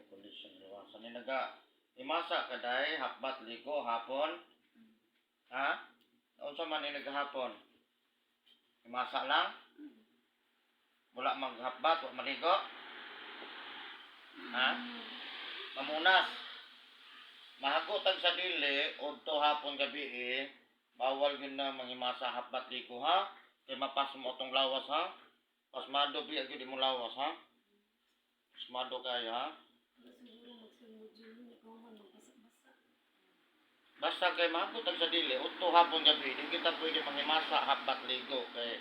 may kondisyon liwasan ni naga imasa kaday hakbat ligo hapon. Ha? Unsa man ni nagahapon? Imasa lang? Wala maghapbat, wala maligo? Ha? Mamunas. Mahagutag sa dili udto hapon gabi bawal gyud na mangimasa hakbat ligo ha. Kay mapas mo tong lawas ha. Pasmado biya gyud imong lawas ha. Pasmado kayo ha. Basta kay mahagutag sa dili udto hapon gabi di kita pwede mangimasa hakbat ligo kay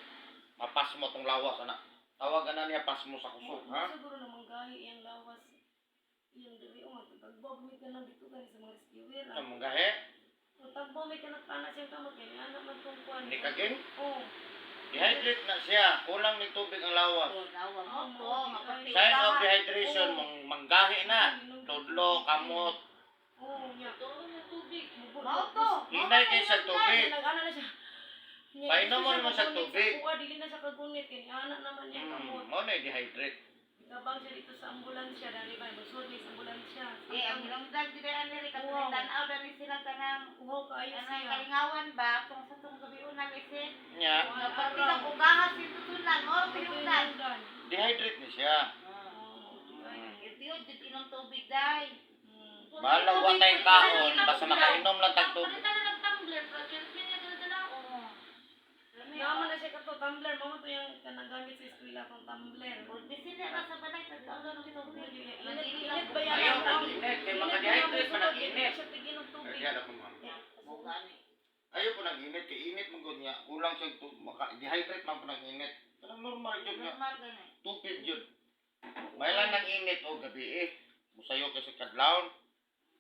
mapas mo tong lawas ana. Tawagan na niya pas mo sa kusog ha. Siguro namang gahi yung lawas. Yung diri o magtagbog may ka na dito ka sa mga rescuer. Sa mong gahe? Magtagbog may ka na pana siyang kamag kaya anak man tong kuwan. Ni kaging? Oo. Dehydrate na siya. Kulang ni tubig ang lawas. Sign Sign of dehydration, manggahi na. Tudlo, kamot. Oo, nya. Mauto. Hinay kayo sa tubig. Nag-ana na siya. Painom mo naman sa tubig. Kuha, dili na siya kagunit. Kaya anak naman niya kamot. Mo na dehydrate. Gabang siya dito sa ambulansya. Dali ba? Magsod sa ambulansya. Ang bilangdag dito ang nari katong tanaw dali sila tanang Uhaw kaayo anang siya. kalingawan ba kung sa tong gabi unang isin. Nya, Napati lang kung gahas dito tunan mo bilangdag. dehydrate ni siya. Ito dito inong tubig day. Bahala wa tayong kahon. Basta makainom lang tag tubig. Naman na siya kato, tumbler. Mama to yung kanagamit sa eskwela kong tumbler. Bisin na ra sa balay sa kaulo ng tubig. Init ba yan? Ayaw, nag-init. Kaya maka-dehydrate pa nag-init. Siya tigin ng tubig. Kaya ako ma'am. Ayaw po nag-init. Kaya init mong niya. Kulang siya dehydrate man po nag-init. Parang normal yun nga. Normal gani. Tupid yun. May lang nag-init o gabi Musayo kasi kadlawon.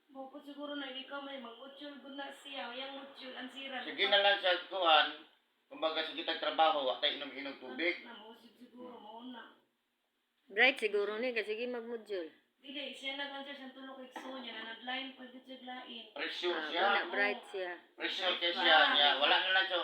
Bukod siguro na hindi ka may mag-utsyol na siya. Yang utsyol, ang sira. Sige na lang sa kuhan. Kumbaga sa kitang trabaho, wakay inom-inom tubig. Namusig siguro, mauna. Bright siguro ni kasi mag-module. Dili, siya nag-answer siyang tulog kay Sonya na nag-line pag siya lain. Pressure Wala siya. bright siya. Pressure kaya siya. Wala na lang siya.